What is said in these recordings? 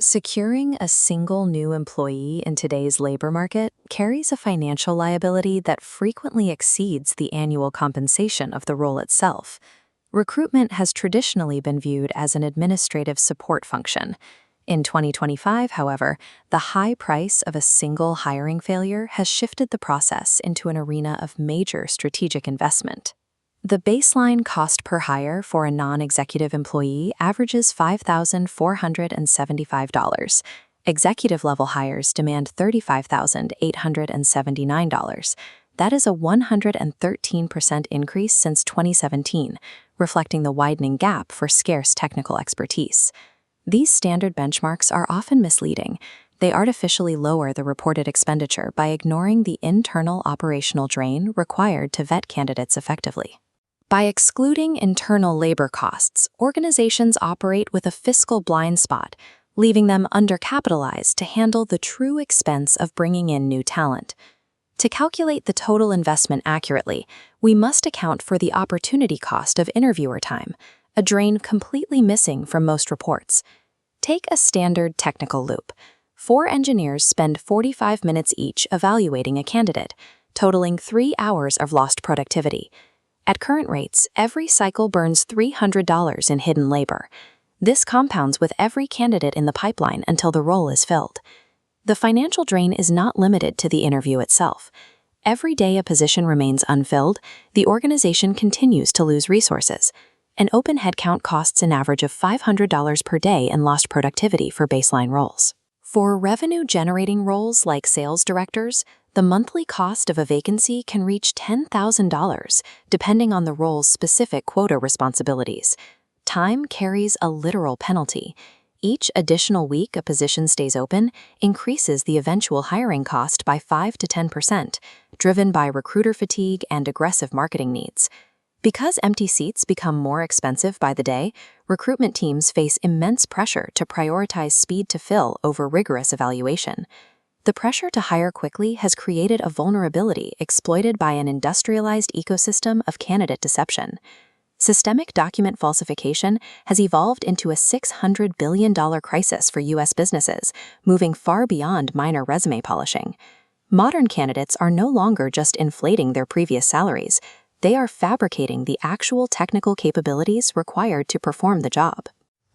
Securing a single new employee in today's labor market carries a financial liability that frequently exceeds the annual compensation of the role itself. Recruitment has traditionally been viewed as an administrative support function. In 2025, however, the high price of a single hiring failure has shifted the process into an arena of major strategic investment. The baseline cost per hire for a non-executive employee averages $5,475. Executive-level hires demand $35,879. That is a 113% increase since 2017, reflecting the widening gap for scarce technical expertise. These standard benchmarks are often misleading. They artificially lower the reported expenditure by ignoring the internal operational drain required to vet candidates effectively. By excluding internal labor costs, organizations operate with a fiscal blind spot, leaving them undercapitalized to handle the true expense of bringing in new talent. To calculate the total investment accurately, we must account for the opportunity cost of interviewer time, a drain completely missing from most reports. Take a standard technical loop. 4 engineers spend 45 minutes each evaluating a candidate, totaling 3 hours of lost productivity. At current rates, every cycle burns $300 in hidden labor. This compounds with every candidate in the pipeline until the role is filled. The financial drain is not limited to the interview itself. Every day a position remains unfilled, the organization continues to lose resources. An open headcount costs an average of $500 per day in lost productivity for baseline roles. For revenue-generating roles like sales directors, the monthly cost of a vacancy can reach $10,000, depending on the role's specific quota responsibilities. Time carries a literal penalty. Each additional week a position stays open increases the eventual hiring cost by 5 to 10%, driven by recruiter fatigue and aggressive marketing needs. Because empty seats become more expensive by the day, recruitment teams face immense pressure to prioritize speed to fill over rigorous evaluation. The pressure to hire quickly has created a vulnerability exploited by an industrialized ecosystem of candidate deception. Systemic document falsification has evolved into a $600 billion crisis for U.S. businesses, moving far beyond minor resume polishing. Modern candidates are no longer just inflating their previous salaries. They are fabricating the actual technical capabilities required to perform the job.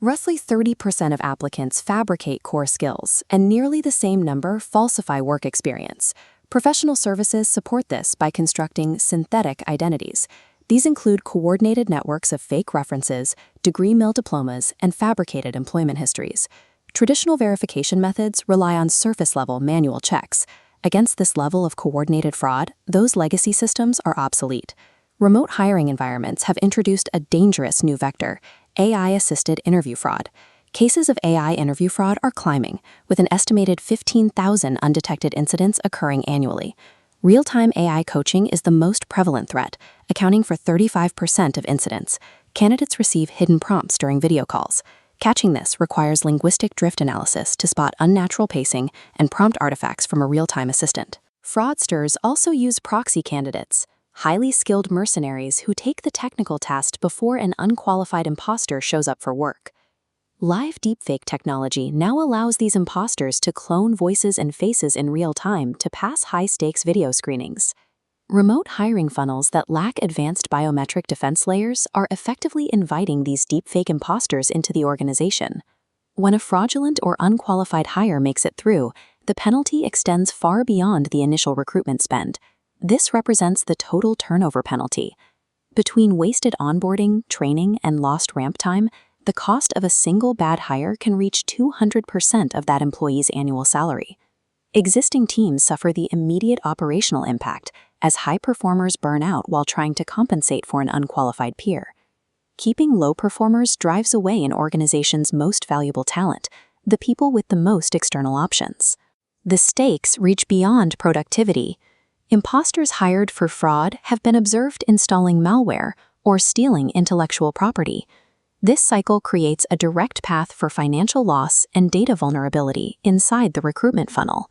Roughly 30% of applicants fabricate core skills, and nearly the same number falsify work experience. Professional services support this by constructing synthetic identities. These include coordinated networks of fake references, degree mill diplomas, and fabricated employment histories. Traditional verification methods rely on surface-level manual checks. Against this level of coordinated fraud, those legacy systems are obsolete. Remote hiring environments have introduced a dangerous new vector: AI-assisted interview fraud. Cases of AI interview fraud are climbing, with an estimated 15,000 undetected incidents occurring annually. Real-time AI coaching is the most prevalent threat, accounting for 35% of incidents. Candidates receive hidden prompts during video calls. Catching this requires linguistic drift analysis to spot unnatural pacing and prompt artifacts from a real-time assistant. Fraudsters also use proxy candidates, highly skilled mercenaries who take the technical task before an unqualified imposter shows up for work. Live deepfake technology now allows these imposters to clone voices and faces in real time to pass high-stakes video screenings. Remote hiring funnels that lack advanced biometric defense layers are effectively inviting these deepfake imposters into the organization. When a fraudulent or unqualified hire makes it through, the penalty extends far beyond the initial recruitment spend. This represents the total turnover penalty. Between wasted onboarding, training, and lost ramp time, the cost of a single bad hire can reach 200% of that employee's annual salary. Existing teams suffer the immediate operational impact as high performers burn out while trying to compensate for an unqualified peer. Keeping low performers drives away an organization's most valuable talent, the people with the most external options. The stakes reach beyond productivity. Imposters hired for fraud have been observed installing malware or stealing intellectual property. This cycle creates a direct path for financial loss and data vulnerability inside the recruitment funnel.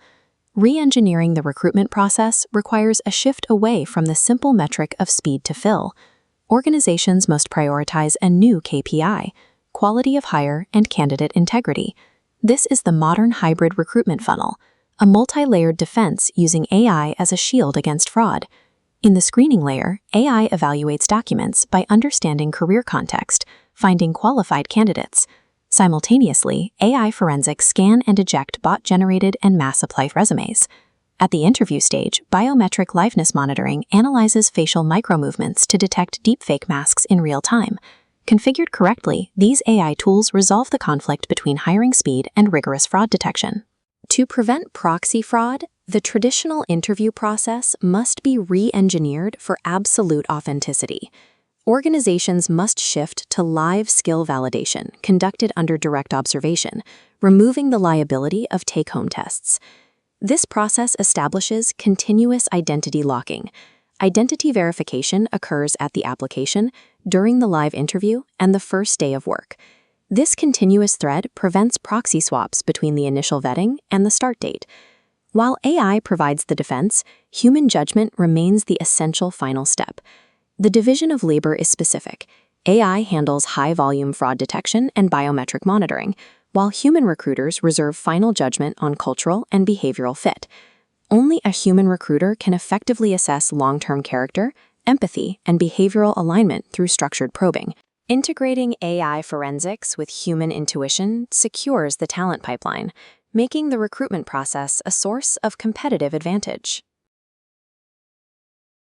Re-engineering the recruitment process requires a shift away from the simple metric of speed to fill. Organizations must prioritize a new KPI: quality of hire and candidate integrity. This is the modern hybrid recruitment funnel, a multi-layered defense using AI as a shield against fraud. In the screening layer, AI evaluates documents by understanding career context, finding qualified candidates. Simultaneously, AI forensics scan and eject bot-generated and mass-apply resumes. At the interview stage, biometric liveness monitoring analyzes facial micromovements to detect deepfake masks in real time. Configured correctly, these AI tools resolve the conflict between hiring speed and rigorous fraud detection. To prevent proxy fraud, the traditional interview process must be re-engineered for absolute authenticity. Organizations must shift to live skill validation conducted under direct observation, removing the liability of take-home tests. This process establishes continuous identity locking. Identity verification occurs at the application, during the live interview, and the first day of work. This continuous thread prevents proxy swaps between the initial vetting and the start date. While AI provides the defense, human judgment remains the essential final step. The division of labor is specific. AI handles high-volume fraud detection and biometric monitoring, while human recruiters reserve final judgment on cultural and behavioral fit. Only a human recruiter can effectively assess long-term character, empathy, and behavioral alignment through structured probing. Integrating AI forensics with human intuition secures the talent pipeline, making the recruitment process a source of competitive advantage.